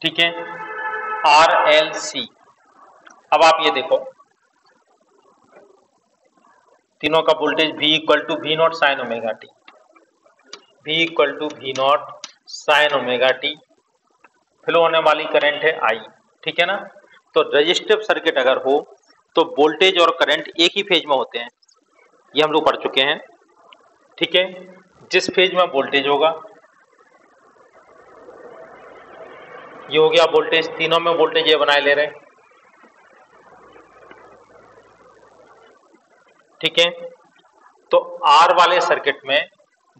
ठीक है, RLC। अब आप ये देखो, तीनों का voltage V equal to V not sine omega T, V equal to V not sine omega T, flow होने वाली करंट है I। ठीक है ना। तो रेजिस्टिव सर्किट अगर हो तो वोल्टेज और करंट एक ही फेज में होते हैं, ये हम लोग पढ़ चुके हैं। ठीक है, जिस फेज में वोल्टेज होगा, ये हो गया वोल्टेज, तीनों में वोल्टेज ये बनाए ले रहे हैं। ठीक है, तो आर वाले सर्किट में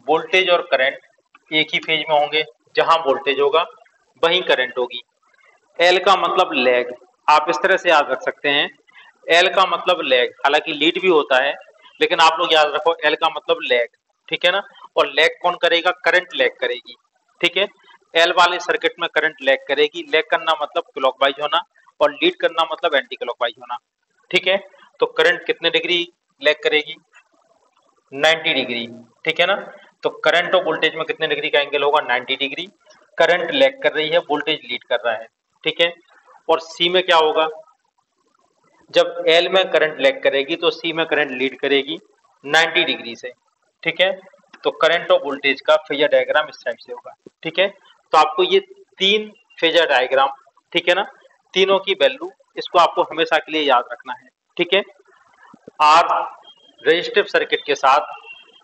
वोल्टेज और करंट एक ही फेज में होंगे, जहां वोल्टेज होगा वहीं करंट होगी। एल का मतलब लैग, आप इस तरह से याद रख सकते हैं, एल का मतलब लैग, हालांकि लीड भी होता है, लेकिन आप लोग याद रखो एल का मतलब लैग। ठीक है ना, और लैग कौन करेगा, करंट लैग करेगी। ठीक है, एल वाले सर्किट में करंट लैग करेगी, लैग करना मतलब क्लॉकवाइज होना, और लीड करना मतलब एंटी क्लॉकवाइज होना। ठीक है, तो करंट कितने डिग्री लैग करेगी, 90 डिग्री। ठीक है ना, तो करंट और वोल्टेज में कितने डिग्री का एंगल होगा, 90 डिग्री। करंट लैग कर रही है, वोल्टेज लीड कर रहा है। ठीक है, और सी में क्या होगा, जब एल में करंट लैग करेगी तो सी में करंट लीड करेगी 90 डिग्री से। ठीक है, तो करंट और वोल्टेज का फेजर डायग्राम इस टाइप से होगा। ठीक है, तो आपको ये तीन फेजर डायग्राम, ठीक है ना, तीनों की वैल्यू, इसको आपको हमेशा के लिए याद रखना है। ठीक है, आर रेजिस्टिव सर्किट के साथ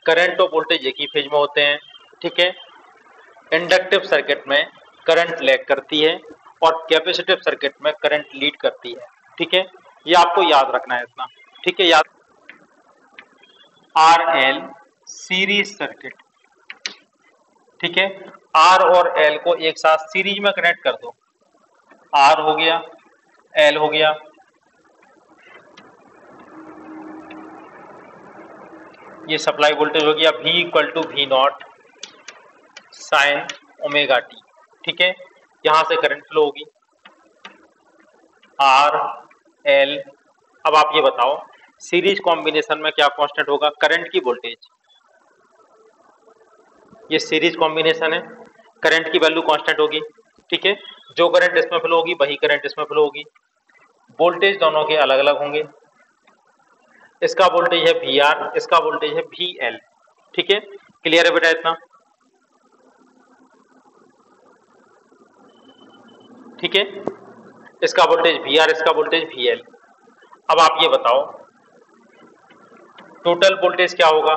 करंट और वोल्टेज एक ही फेज में होते हैं। ठीक है, इंडक्टिव सर्किट में करंट लैग करती है, और कैपेसिटिव सर्किट में करंट लीड करती है। ठीक है, ये आपको याद रखना है इतना। ठीक है, याद, आर एल सीरीज सर्किट। ठीक है, आर और एल को एक साथ सीरीज में कनेक्ट कर दो, आर हो गया, एल हो गया, ये सप्लाई वोल्टेज हो गया V equal to V not sine omega T. ठीक है, यहां से करंट फ्लो होगी, आर एल। अब आप ये बताओ, सीरीज कॉम्बिनेशन में क्या कांस्टेंट होगा, करंट की वोल्टेज, ये सीरीज कॉम्बिनेशन है, करंट की वैल्यू कांस्टेंट होगी। ठीक है, जो करंट इसमें फ्लो होगी वही करंट इसमें फ्लो होगी, वोल्टेज दोनों के अलग अलग होंगे, इसका वोल्टेज है VR, इसका वोल्टेज है VL। ठीक है, क्लियर है बेटा इतना। ठीक है, इसका वोल्टेज VR, इसका वोल्टेज VL। अब आप ये बताओ, टोटल वोल्टेज क्या होगा,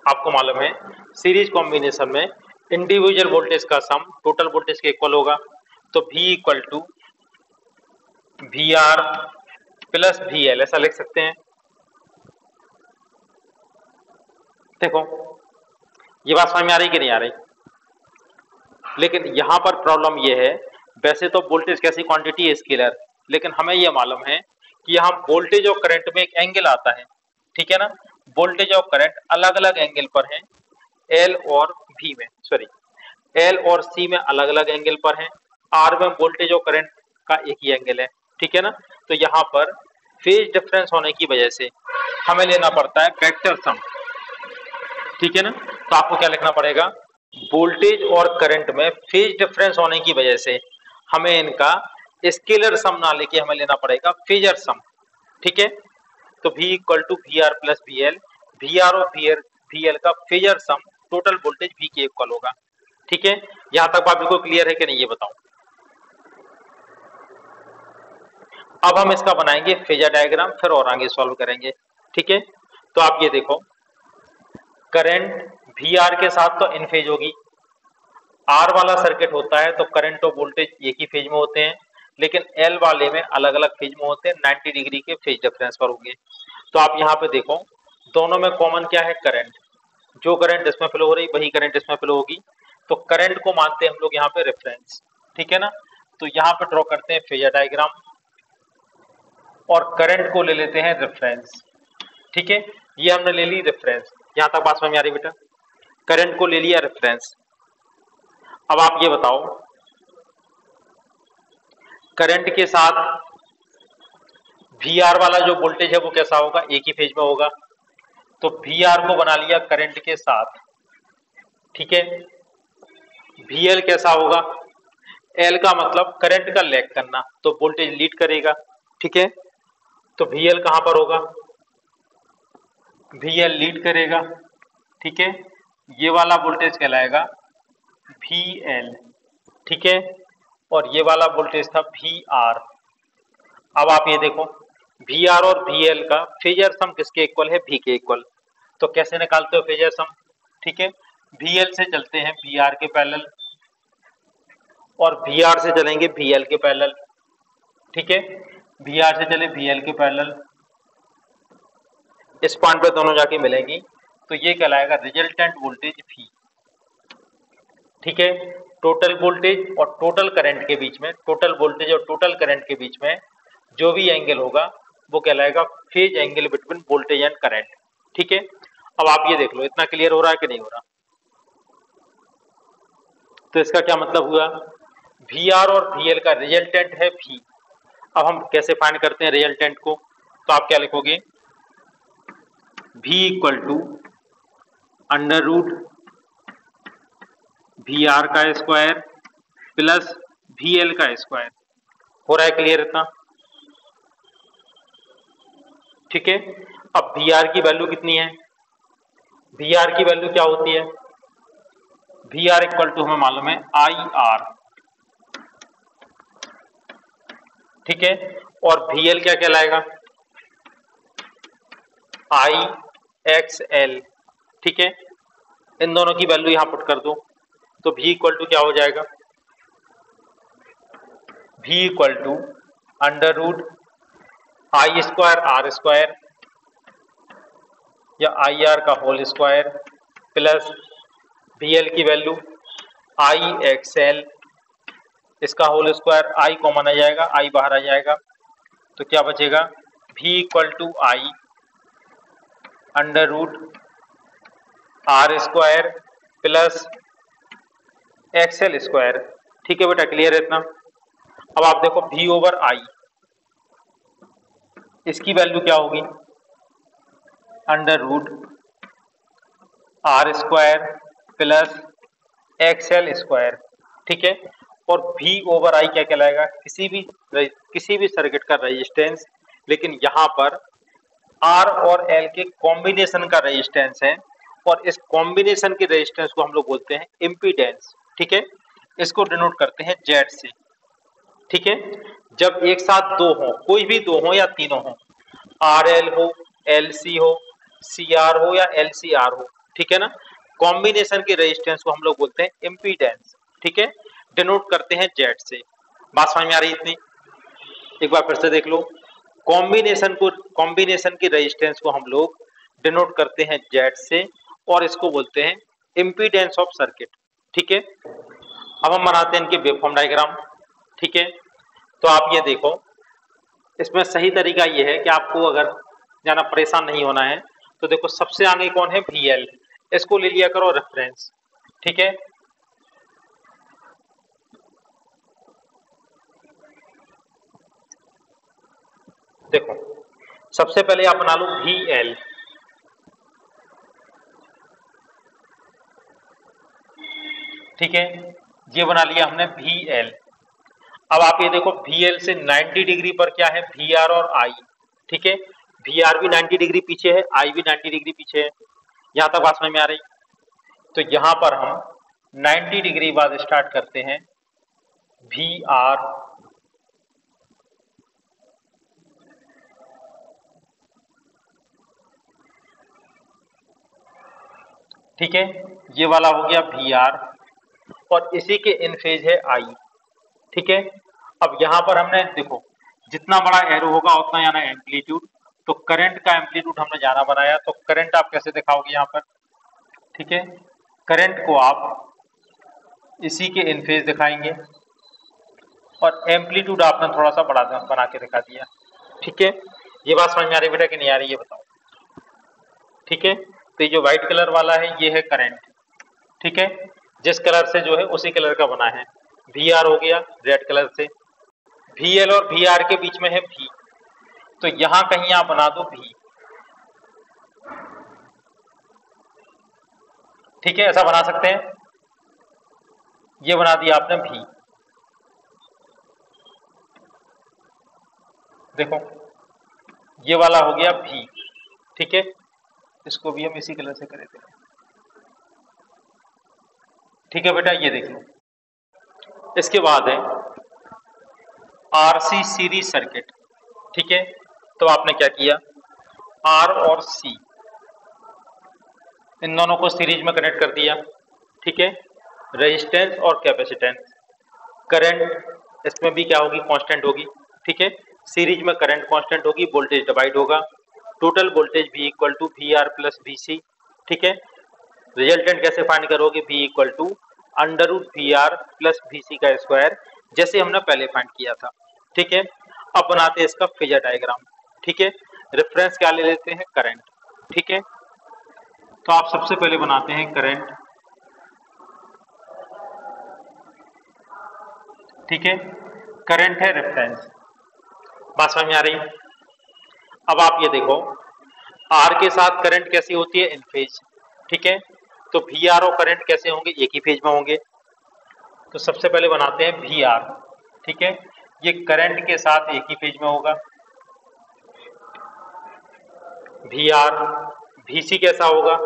आपको मालूम है सीरीज कॉम्बिनेशन में इंडिविजुअल वोल्टेज का सम टोटल वोल्टेज के इक्वल होगा, तो V equal to VR plus VL, ऐसा लिख सकते हैं। देखो, ये बात समझ में आ रही कि नहीं आ रही, लेकिन यहां पर प्रॉब्लम ये है, वैसे तो वोल्टेज कैसी क्वांटिटी है, स्केलर, लेकिन हमें यह मालूम है कि यहाँ वोल्टेज और करंट में एक एंगल आता है। ठीक है ना, वोल्टेज और करंट अलग अलग एंगल पर हैं, एल और V में, सॉरी, एल और सी में अलग अलग एंगल पर हैं, आर में वोल्टेज और करंट का एक ही एंगल है। ठीक है ना, तो यहाँ पर फेज डिफरेंस होने की वजह से हमें लेना पड़ता है वेक्टर सम। ठीक है ना, तो आपको क्या लिखना पड़ेगा, वोल्टेज और करंट में फेज डिफरेंस होने की वजह से हमें इनका स्केलर सम ना लेके हमें लेना पड़ेगा फेजर सम। ठीक है, तो V equal to VR plus VL, VR और VL का phasor sum total voltage V के इक्वल होगा। ठीक है, यहां तक बात बिल्कुल क्लियर है कि नहीं, ये बताओ। अब हम इसका बनाएंगे फेजर डायग्राम, फिर और आगे सॉल्व करेंगे। ठीक है, तो आप ये देखो, करंट VR के साथ तो इन फेज होगी, आर वाला सर्किट होता है तो करंट और वोल्टेज एक ही फेज में होते हैं, लेकिन एल वाले में अलग अलग फेज में होते हैं, 90 डिग्री के फेज डिफरेंस पर होंगे। तो आप यहाँ पे देखो, दोनों में कॉमन क्या है, करंट, जो करंट इसमें फ्लो हो रही वही करंट इसमें फ्लो होगी, तो करंट को मानते हैं हम लोग यहाँ पे रेफरेंस। ठीक है ना, तो यहाँ पे ड्रॉ करते हैं फेजर डायग्राम, और करंट को ले लेते हैं रेफरेंस। ठीक है, ये हमने ले ली रेफरेंस, यहाँ तक बात समझ में आ रही बेटा, करंट को ले लिया रेफरेंस। अब आप ये बताओ, करंट के साथ VR वाला जो वोल्टेज है वो कैसा होगा, एक ही फेज में होगा, तो VR को बना लिया करंट के साथ। ठीक है, VL कैसा होगा, एल का मतलब करंट का लैग करना, तो वोल्टेज लीड करेगा। ठीक है, तो VL कहां पर होगा, VL लीड करेगा। ठीक है, ये वाला वोल्टेज कहलाएगा VL। ठीक है, और ये वाला वोल्टेज था VR। अब आप ये देखो, VR और VL का फेजर सम किसके इक्वल है, V के इक्वल। तो कैसे निकालते हो फेजर सम, ठीक है, VL से चलते हैं VR के पैरेलल और VR से चलेंगे VL के पैरेलल। ठीक है, VR से चले VL के पैरेलल, इस पॉइंट पे दोनों जाके मिलेंगी, तो ये कहलाएगा रिजल्टेंट वोल्टेज V। ठीक है, टोटल वोल्टेज और टोटल करंट के बीच में, टोटल वोल्टेज और टोटल करंट के बीच में जो भी एंगल होगा वो कहलाएगा phase angle between voltage and current. ठीक है, अब आप ये देख लो, इतना क्लियर हो रहा है कि नहीं हो रहा। तो इसका क्या मतलब हुआ, VR और VL का रिजल्टेंट है V। अब हम कैसे फाइंड करते हैं रिजल्टेंट को, तो आप क्या लिखोगे, V equal to under root VR का स्क्वायर प्लस VL का स्क्वायर। हो रहा है क्लियर इतना। ठीक है, अब VR की वैल्यू कितनी है, VR की वैल्यू क्या होती है, VR इक्वल टू हमें मालूम है IR। ठीक है, और VL क्या कहलाएगा, IXL। ठीक है, इन दोनों की वैल्यू यहां पुट कर दो, तो V इक्वल टू क्या हो जाएगा, V equal to under root I square R square या IR का होल स्क्वायर प्लस VL की वैल्यू IXL, इसका होल स्क्वायर, I कॉमन आ जाएगा, I बाहर आ जाएगा, तो क्या बचेगा, V equal to I under root R square plus XL square. ठीक है बेटा, क्लियर है इतना। अब आप देखो V ओवर I, इसकी वैल्यू क्या होगी, under root R square plus XL square. ठीक है, और V ओवर I क्या कहलाएगा, किसी भी सर्किट का रेजिस्टेंस, लेकिन यहाँ पर R और L के कॉम्बिनेशन का रेजिस्टेंस है, और इस कॉम्बिनेशन के रेजिस्टेंस को हम लोग बोलते हैं इम्पीडेंस। ठीक है, इसको डिनोट करते हैं Z से। ठीक है, जब एक साथ दो हो, कोई भी दो हो या तीनों हो, RL हो, LC हो, CR हो या LCR हो, ठीक है ना, कॉम्बिनेशन के रेजिस्टेंस को हम लोग बोलते हैं इम्पीडेंस। ठीक है, डिनोट करते हैं Z से। बात समझ में आ रही है इतनी, एक बार फिर से देख लो, कॉम्बिनेशन की रेजिस्टेंस को हम लोग डिनोट करते हैं Z से, और इसको बोलते हैं इम्पीडेंस ऑफ सर्किट। ठीक है, अब हम बनाते हैं इनके वेवफॉर्म डायग्राम। ठीक है, तो आप ये देखो, इसमें सही तरीका ये है कि आपको अगर ज्यादा परेशान नहीं होना है, तो देखो सबसे आगे कौन है, VL, इसको ले लिया करो रेफरेंस। ठीक है, देखो सबसे पहले आप बना लो VL। ठीक है, ये बना लिया हमने VL। अब आप ये देखो VL से 90 डिग्री पर क्या है, VR और I। ठीक है, VR भी 90 डिग्री पीछे है, I भी 90 डिग्री पीछे है। यहां तक बात समझ में आ रही, तो यहां पर हम 90 डिग्री बाद स्टार्ट करते हैं VR, ठीक है, ये वाला हो गया VR, और इसी के इन फेज है I। ठीक है, अब यहां पर हमने देखो, जितना बड़ा एरो होगा उतना जाना एम्पलीट्यूड, तो करंट का एम्पलीट्यूड हमने जाना बनाया, तो करंट आप कैसे दिखाओगे यहाँ पर, ठीक है, करंट को आप इसी के इन फेज दिखाएंगे, और एम्पलीट्यूड आपने थोड़ा सा बड़ा बना के दिखा दिया। ठीक है, ये बात समझ में आ रही है बेटा कि नहीं आ रही, ये बताओ। ठीक है, तो ये जो व्हाइट कलर वाला है ये है करंट। ठीक है, जिस कलर से जो है उसी कलर का बना है, VR हो गया रेड कलर से, VL और VR के बीच में है V, तो यहां कहीं आप बना दो V। ठीक है, ऐसा बना सकते हैं, ये बना दिया आपने V। देखो ये वाला हो गया भी, ठीक है, इसको भी हम इसी कलर से कर देते हैं, ठीक है बेटा, ये देख लो। इसके बाद है आरसी सीरीज सर्किट, ठीक है। तो आपने क्या किया, आर और सी इन दोनों को सीरीज में कनेक्ट कर दिया, ठीक है। रेजिस्टेंस और कैपेसिटेंस, करंट इसमें भी क्या होगी, कांस्टेंट होगी, ठीक है। सीरीज में करंट कांस्टेंट होगी, वोल्टेज डिवाइड होगा, total voltage V equal to V R plus V C, ठीक है। रिजल्टेंट कैसे फाइंड करोगे, V equal to under root V R plus V C का स्क्वायर, जैसे हमने पहले फाइंड किया था, ठीक है। अब बनाते हैं इसका फेजर डायग्राम, ठीक है। रेफरेंस क्या ले लेते हैं, करंट, ठीक है। तो आप सबसे पहले बनाते हैं करंट, ठीक है, करंट है रेफरेंस, बात समझ में आ रही। अब आप ये देखो आर के साथ करंट कैसी होती है, इन फेज, ठीक है। तो वी आर और करंट कैसे होंगे, एक ही फेज में होंगे। तो सबसे पहले बनाते हैं वी आर, ठीक है, ये करंट के साथ एक ही फेज में होगा, वी आर। वी सी कैसा होगा,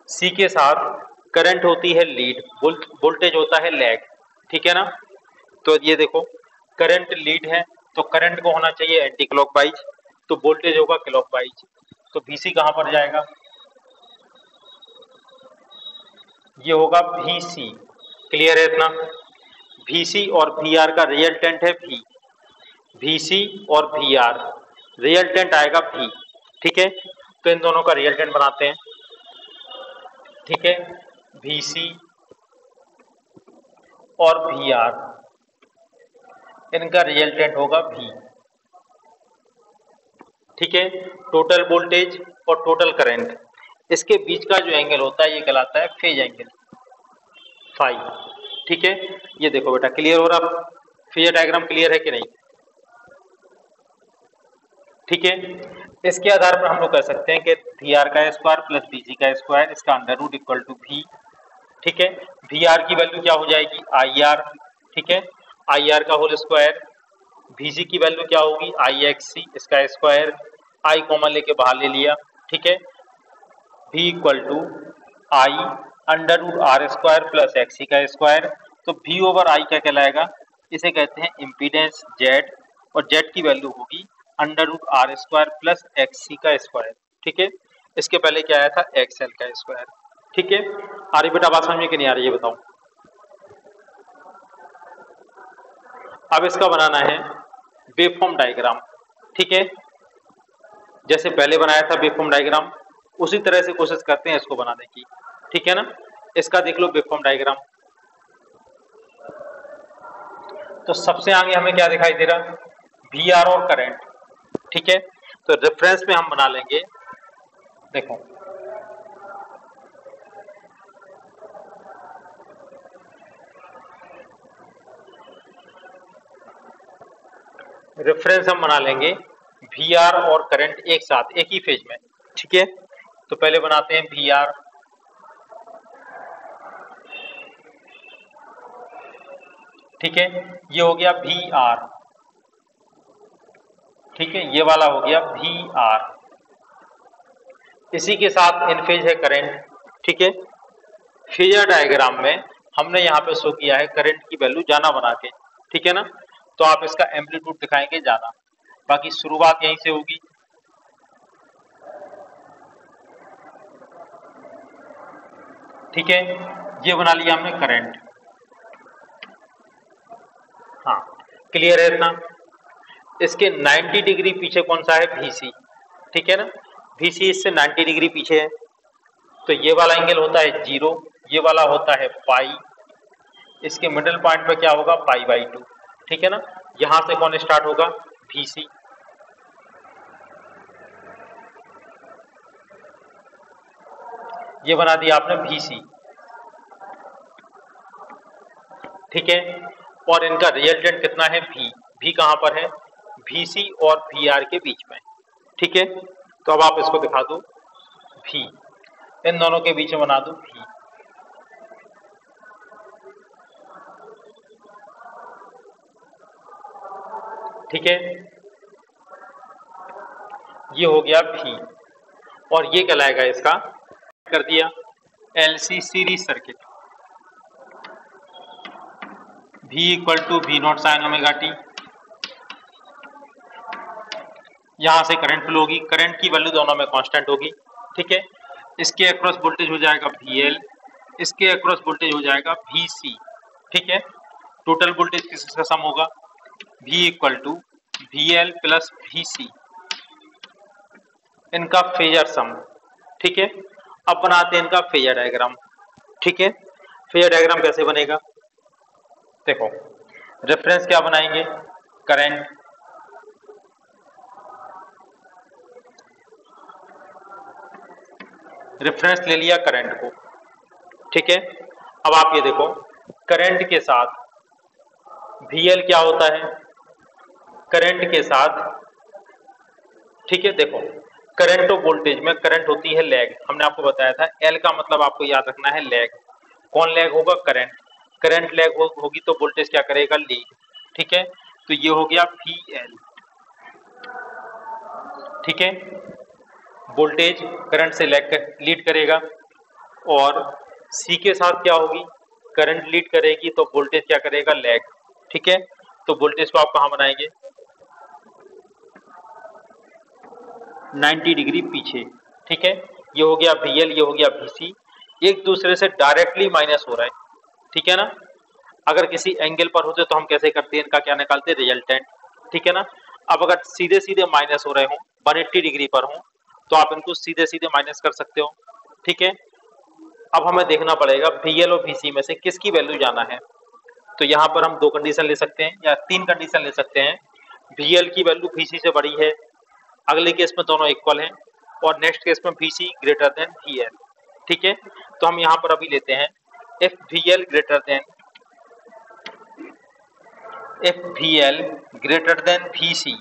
सी के साथ करंट होती है लीड, वोल्टेज होता है लैग, ठीक है ना। तो ये देखो करंट लीड है, तो करंट को होना चाहिए एंटी क्लॉकवाइज, तो वोल्टेज होगा क्लॉकवाइज। तो वीसी कहां पर जाएगा, ये होगा वीसी, क्लियर है इतना। वीसी और वी आर का रिजल्टेंट है वी, वीसी और वी आर, रिजल्टेंट आएगा वी, ठीक है। तो इन दोनों का रिजल्टेंट बनाते हैं, ठीक है, वीसी और वी आर, इनका रिजल्टेंट होगा वी, ठीक है। टोटल वोल्टेज और टोटल करंट, इसके बीच का जो एंगल होता है ये कहलाता है फेज एंगल, फाई, ठीक है। ये देखो बेटा क्लियर हो रहा, फेजर डायग्राम क्लियर है कि नहीं, ठीक है। इसके आधार पर हम लोग कह सकते हैं कि वी आर का स्क्वायर प्लस वी सी का स्क्वायर, इसका under root equal to V, ठीक है। वी आर की वैल्यू क्या हो जाएगी, आई आर, ठीक है, आई आर का होल स्क्वायर। वी सी की वैल्यू क्या होगी, आई एक्स सी, इसका स्क्वायर, आई कॉमन लेके बाहर ले लिया, ठीक है। V equal to I under root R square plus X C का स्क्वायर। तो वी ओवर आई क्या कहलाएगा, इसे कहते हैं इम्पीडेंस जेड, और जेड की वैल्यू होगी under root R square plus X C का स्क्वायर, ठीक है। इसके पहले क्या आया था, एक्स एल का स्क्वायर, ठीक है। आ रही बेटा बात समझ में कि नहीं आ रही है बताओ। अब इसका बनाना है वेवफॉर्म डायग्राम, ठीक है, जैसे पहले बनाया था वेवफॉर्म डायग्राम, उसी तरह से कोशिश करते हैं इसको बनाने की, ठीक है ना। इसका देख लो वेवफॉर्म डायग्राम, तो सबसे आगे हमें क्या दिखाई दे रहा, वी आर और करंट, ठीक है। तो रेफरेंस में हम बना लेंगे, देखो रेफरेंस हम बना लेंगे वी आर और करंट एक साथ एक ही फेज में, ठीक है। तो पहले बनाते हैं वी आर, ठीक है, ये हो गया वी आर, ठीक है, ये वाला हो गया वी आर, इसी के साथ इन फेज है करंट, ठीक है। फेजर डायग्राम में हमने यहाँ पे शो किया है करंट की वैल्यू जाना बना के, ठीक है ना। तो आप इसका एम्पलीट्यूड दिखाएंगे जाना, बाकी शुरुआत यहीं से होगी, ठीक है। ये बना लिया हमने करंट, हाँ क्लियर है इतना। इसके 90 डिग्री पीछे कौन सा है, VC, ठीक है ना, VC इससे 90 डिग्री पीछे है, तो ये वाला एंगल होता है 0, ये वाला होता है पाई, इसके मिडिल पॉइंट पे क्या होगा, पाई बाई 2, ठीक है ना। यहां से कौन स्टार्ट होगा, VC, ये बना दिया आपने VC, ठीक है। और इनका रिजल्टेंट कितना है, V कहां पर है, VC और VR के बीच में, ठीक है। तो अब आप इसको दिखा दो V, इन दोनों के बीच में बना दो V, ठीक है। ये हो गया V, और ये कहलाएगा इसका, कर दिया LC series circuit, V equal to V not sine omega t. यहां से करंट फ्लो होगी, करंट की वैल्यू दोनों में कांस्टेंट होगी, ठीक है। इसके अक्रॉस वोल्टेज हो जाएगा VL, इसके अक्रॉस वोल्टेज हो जाएगा VC, ठीक है। टोटल वोल्टेज किसका सम होगा, V equal to VL plus VC, इनका फेजर सम, ठीक है। अब बनाते हैं इनका फेजर डायग्राम, ठीक है। फेजर डायग्राम कैसे बनेगा, देखो रेफरेंस क्या बनाएंगे, करंट, रेफरेंस ले लिया करंट को, ठीक है। अब आप ये देखो करंट के साथ VL क्या होता है, करंट के साथ, ठीक है। देखो करंट और वोल्टेज में करंट होती है लैग, हमने आपको बताया था। L का मतलब आपको याद रखना है लैग, कौन लैग होगा, करंट, करंट लैग होगी तो वोल्टेज क्या करेगा, लीड, ठीक है। तो ये हो गया VL, ठीक है। वोल्टेज करंट से लीड करेगा, और C के साथ क्या होगी, करंट लीड करेगी तो वोल्टेज क्या करेगा, लैग, ठीक है। तो वोल्टेज को आप कहां बनाएंगे, 90 डिग्री पीछे, ठीक है। ये हो गया VL, ये हो गया VC, एक दूसरे से डायरेक्टली माइनस हो रहा है, ठीक है ना। अगर किसी एंगल पर होते तो हम कैसे करते हैं, इनका क्या निकालते हैं, रिजल्टेंट, ठीक है ना। अब अगर सीधे सीधे माइनस हो रहे हो, 180 डिग्री पर हो, तो आप इनको सीधे सीधे माइनस कर सकते हो, ठीक है। अब हमें देखना पड़ेगा VL और VC में से किसकी वैल्यू जाना है। तो यहाँ पर हम दो कंडीशन ले सकते हैं या तीन कंडीशन ले सकते हैं। VL की वैल्यू VC से बड़ी है, अगले केस में दोनों इक्वल हैं, और नेक्स्ट केस में VC ग्रेटर देन VL, ठीक है। तो हम यहाँ पर अभी लेते हैं if VL greater than VC,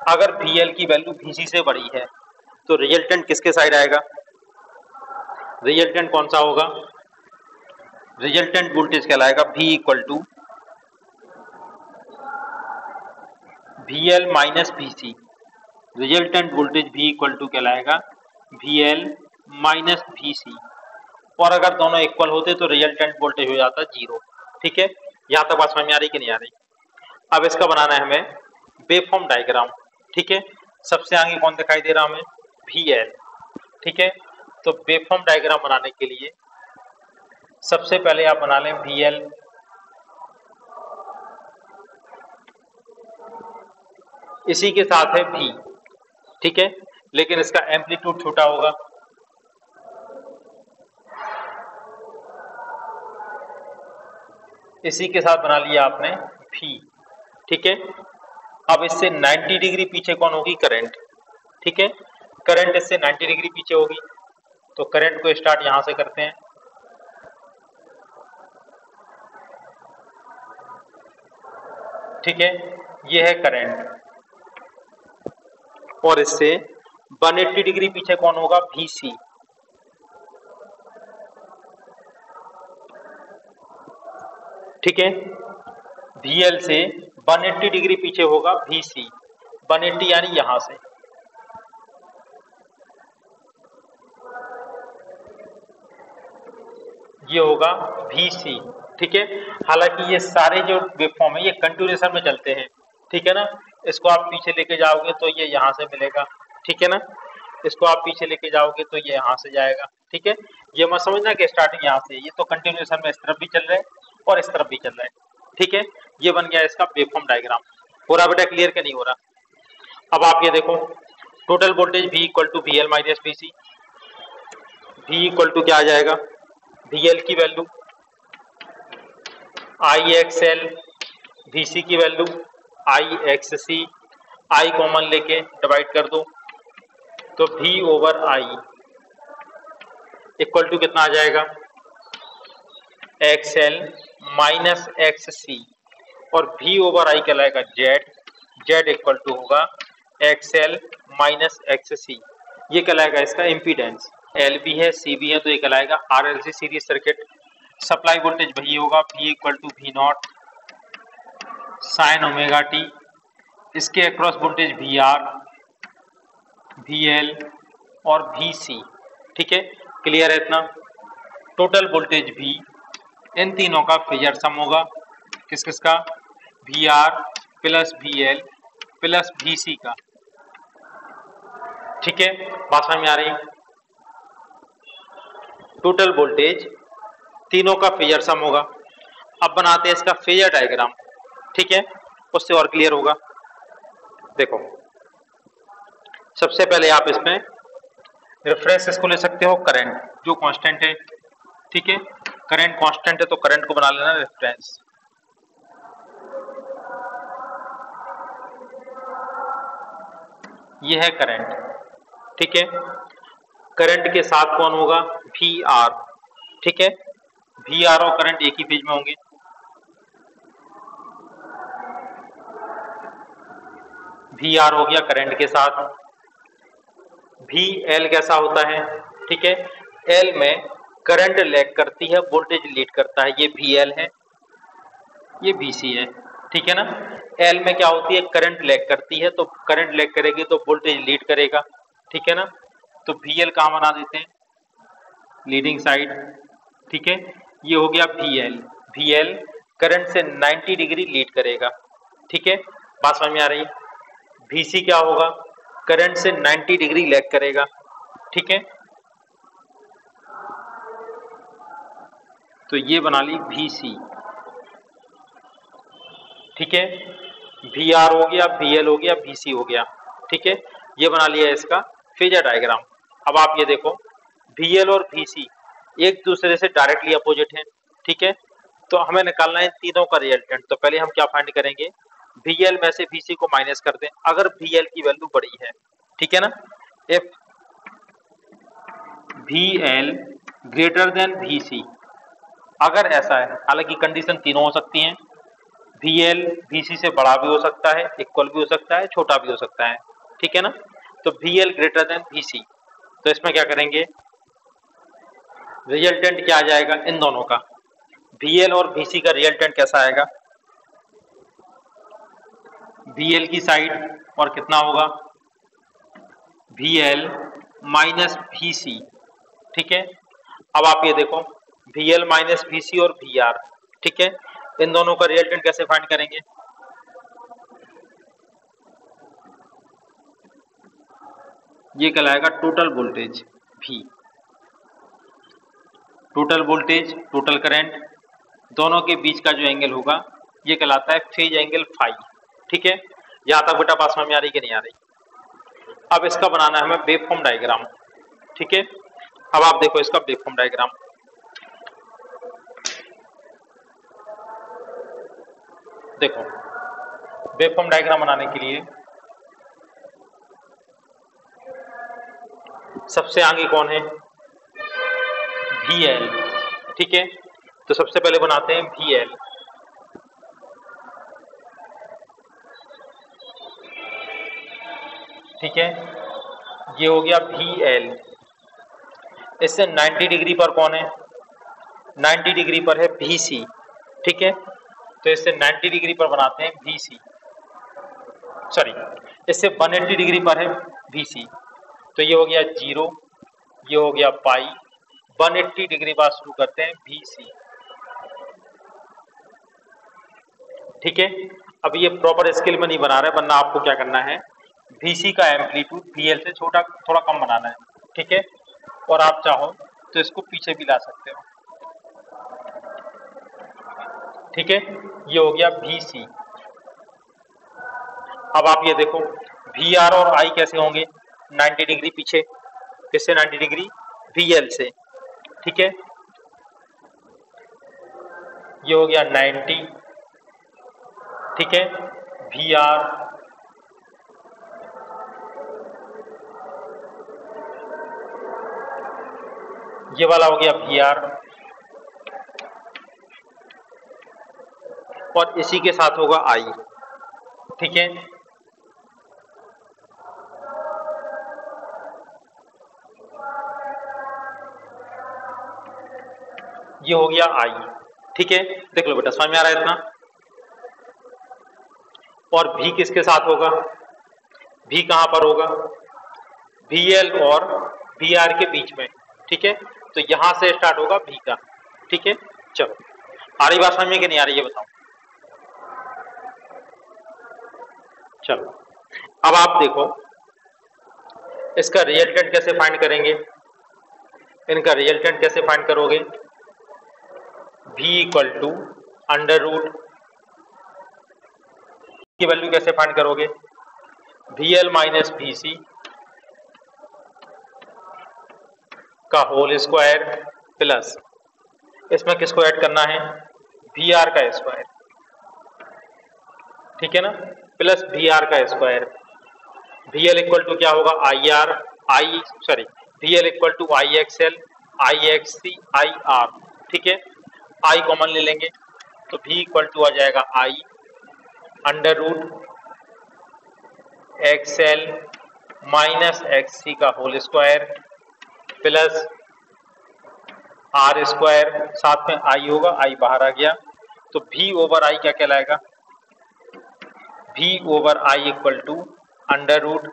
अगर VL की वैल्यू VC से बड़ी है तो रिजल्टेंट किसके साइड आएगा, रिजल्टेंट कौन सा होगा, रिजल्टेंट वोल्टेज कहलाएगा V equal to VL minus VC, resultant voltage V equal to कहलाएगा VL माइनस VC, और अगर दोनों इक्वल होते तो रिजल्टेंट वोल्टेज हो जाता 0, ठीक है। यहां तक बात समझ में आ रही कि नहीं आ रही। अब इसका बनाना है हमें वेवफॉर्म डायग्राम, ठीक है। सबसे आगे कौन दिखाई दे रहा हमें, VL, ठीक है। तो वेवफॉर्म डायग्राम बनाने के लिए सबसे पहले आप बना लें VL, इसी के साथ है V, ठीक है, लेकिन इसका एम्पलीट्यूड छोटा होगा, इसी के साथ बना लिया आपने V, ठीक है। अब इससे 90 डिग्री पीछे कौन होगी, करंट, ठीक है। करंट इससे 90 डिग्री पीछे होगी, तो करंट को स्टार्ट यहां से करते हैं, ठीक है। ये है करंट, और इससे 180 डिग्री पीछे कौन होगा, VC, ठीक है। VL से 180 डिग्री पीछे होगा VC, 180 यानी यहां से, ये होगा VC, ठीक है। हालांकि ये सारे जो वेवफॉर्म है ये कंटिन्यूएशन में चलते हैं, ठीक है ना। इसको आप पीछे लेके जाओगे तो ये यहां से मिलेगा, ठीक है ना। इसको आप पीछे लेके जाओगे तो ये यहां से जाएगा, ठीक है। ये मत समझना कि स्टार्टिंग यहां से, ये तो कंटिन्यूएशन में इस तरफ भी चल रहा है और इस तरफ भी चल रहा है, ठीक है। ये बन गया इसका वेवफॉर्म डायग्राम। हो रहा बेटा क्लियर क्या नहीं हो रहा। अब आप ये देखो total voltage V equal to VL minus VC, V equal to क्या आ जाएगा, VL की वैल्यू IXL, VC की वैल्यू IXC, I कॉमन लेके डिवाइड कर दो तो V over I equal to कितना आ जाएगा, XL माइनस XC, और V ओवर I कहलाएगा Z, Z इक्वल टू होगा XL माइनस XC, ये कहलाएगा इसका इम्पीडेंस। L भी है C भी है तो ये कहलाएगा RLC series circuit. Supply voltage वही होगा V equal to V not sine omega t, इसके अक्रॉस वोल्टेज VR, VL और VC। ठीक है, क्लियर है इतना। टोटल वोल्टेज V, इन तीनों का फेजर सम होगा किस किस का, VR plus VL plus VC का। ठीक है, बात समझ में आ रही है। टोटल वोल्टेज तीनों का फेजर सम होगा। अब बनाते हैं इसका फेजर डायग्राम। ठीक है, उससे और क्लियर होगा। देखो, सबसे पहले आप इसमें रेफरेंस इसको ले सकते हो करंट, जो कांस्टेंट है। ठीक है, करंट कांस्टेंट है तो करंट को बना लेना रेफरेंस। ये है करंट। ठीक है, करंट के साथ कौन होगा, VR। ठीक है, VR और करंट एक ही फेज में होंगे। VR हो गया करंट के साथ। VL कैसा होता है, ठीक है, L में करंट लैग करती है, वोल्टेज लीड करता है, ये VL है, ये VC है। ठीक है ना। L में क्या होती है, करंट लैग करती है, तो करंट लैग करेगी तो वोल्टेज लीड करेगा। ठीक है ना, तो VL कहाँ बना देते हैं, लीडिंग साइड। ठीक है, ये हो गया VL। VL करंट से 90 डिग्री लीड करेगा। ठीक है, बात समझ में आ रही है। VC क्या होगा, करंट से 90 डिग्री लैग करेगा। ठीक है, तो ये बना ली VC। ठीक है, VR हो गया, VL हो गया, VC हो गया। ठीक है, ये बना लिया इसका फेजर डायग्राम। अब आप ये देखो, VL और VC एक दूसरे से डायरेक्टली अपोजिट हैं। ठीक है, तो हमें निकालना है तीनों का रिजल्टेंट। तो पहले हम क्या फाइंड करेंगे, VL में से VC को माइनस कर दें अगर VL की वैल्यू बड़ी है। ठीक है ना, if VL greater than VC, अगर ऐसा है, हालांकि कंडीशन तीनों हो सकती हैं, VL VC से बड़ा भी हो सकता है, इक्वल भी हो सकता है, छोटा भी हो सकता है। ठीक है ना, तो VL ग्रेटर देन VC, तो इसमें क्या करेंगे, रिजल्टेंट क्या आ जाएगा इन दोनों का, VL और VC का रिजल्टेंट कैसा आएगा, VL की साइड और कितना होगा, VL माइनस VC। ठीक है, अब आप ये देखो, VL माइनस VC और VR। ठीक है, इन दोनों का रिजल्टेंट कैसे फाइंड करेंगे, ये कहलाएगा total voltage V। Total voltage, total current, दोनों के बीच का जो एंगल होगा ये कहलाता है फेज एंगल फाई। ठीक है, यहाँ तक बेटा पास में आ रही कि नहीं आ रही। अब इसका बनाना है हमें वेवफॉर्म डायग्राम। ठीक है, अब आप देखो इसका वेवफॉर्म डायग्राम। देखो, वेवफॉर्म डायग्राम बनाने के लिए सबसे आगे कौन है, VL। ठीक है, तो सबसे पहले बनाते हैं VL। ठीक है, ये हो गया VL। इससे 90 डिग्री पर कौन है, 90 डिग्री पर है VC। ठीक है, तो इससे 90 डिग्री पर बनाते हैं VC, सॉरी, इससे 180 डिग्री पर है VC, तो ये हो गया 0, ये हो गया पाई, 180 डिग्री बाद शुरू करते हैं VC। ठीक है, अब ये प्रॉपर स्केल में नहीं बना रहे, वरना आपको क्या करना है, VC का एम्पलीट्यूड VL से छोटा थोड़ा कम बनाना है। ठीक है, और आप चाहो तो इसको पीछे भी ला सकते हो। ठीक है, ये हो गया VC। अब आप ये देखो, VR और I कैसे होंगे, 90 डिग्री पीछे, किससे 90 डिग्री, VL से। ठीक है, ये हो गया 90। ठीक है, VR, ये वाला हो गया VR, और इसी के साथ होगा I। ठीक है, ये हो गया I। ठीक है, देख लो बेटा, समझ में आ रहा है इतना। और V किसके साथ होगा, V कहां पर होगा, VL और VR के बीच में, ठीक है। तो यहां से स्टार्ट होगा V का, ठीक है। चलो, आ रही बात समझ में कि नहीं आ रही है बताओ। चलो, अब आप देखो इसका रिजल्टेंट कैसे फाइंड करेंगे। इनका रिजल्टेंट कैसे फाइंड करोगे, V equal to under root की वैल्यू कैसे फाइंड करोगे, VL माइनस VC का होल स्क्वायर प्लस इसमें किसको ऐड करना है, VR का स्क्वायर, ठीक है ना, प्लस VR का स्क्वायर। VL इक्वल टू क्या होगा, VL equal to IXL IXC IR, ठीक है। I कॉमन ले लेंगे तो V इक्वल टू आ जाएगा I under root XL minus XC का whole square plus R square, साथ में I होगा, I बाहर आ गया तो V ओवर I क्या कहलाएगा, V over I equal to under root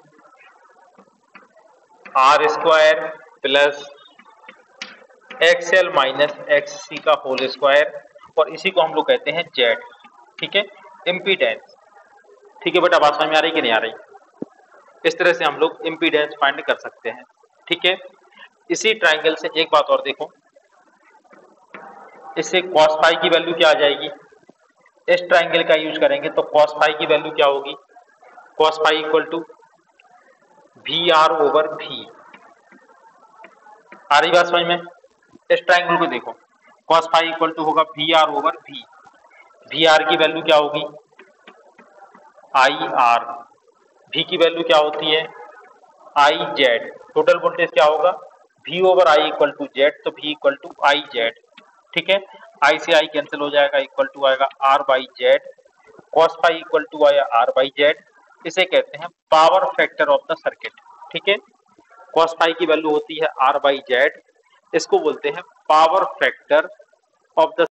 R square plus XL minus XC का होल स्क्वायर, और इसी को हम लोग कहते हैं Z, ठीक है, इम्पीडेंस, ठीक है बेटा। बात समझ में आ रही कि नहीं आ रही। इस तरह से हम लोग इम्पीडेंस फाइंड कर सकते हैं, ठीक है। इसी ट्राइंगल से एक बात और देखो, इससे cos फाई की वैल्यू क्या आ जाएगी, इस ट्राइंगल का यूज करेंगे तो cos फाई की वैल्यू क्या होगी, cos phi equal to VR over V। आ रही बात समझ में। इस ट्राइंगल को देखो, cos फाई इक्वल टू होगा VR ओवर V। VR की वैल्यू क्या होगी, IR, V की वैल्यू क्या होती है, IZ। टोटल वोल्टेज क्या होगा, V over I equal to Z, तो V इक्वल टू IZ, ठीक है। I से I कैंसिल हो जाएगा, इक्वल टू आएगा R by Z। cos phi equal to आया R बाई Z। इसे कहते हैं power factor of the circuit, ठीक है। cos फाई की वैल्यू होती है R बाई Z, इसको बोलते हैं पावर फैक्टर ऑफ द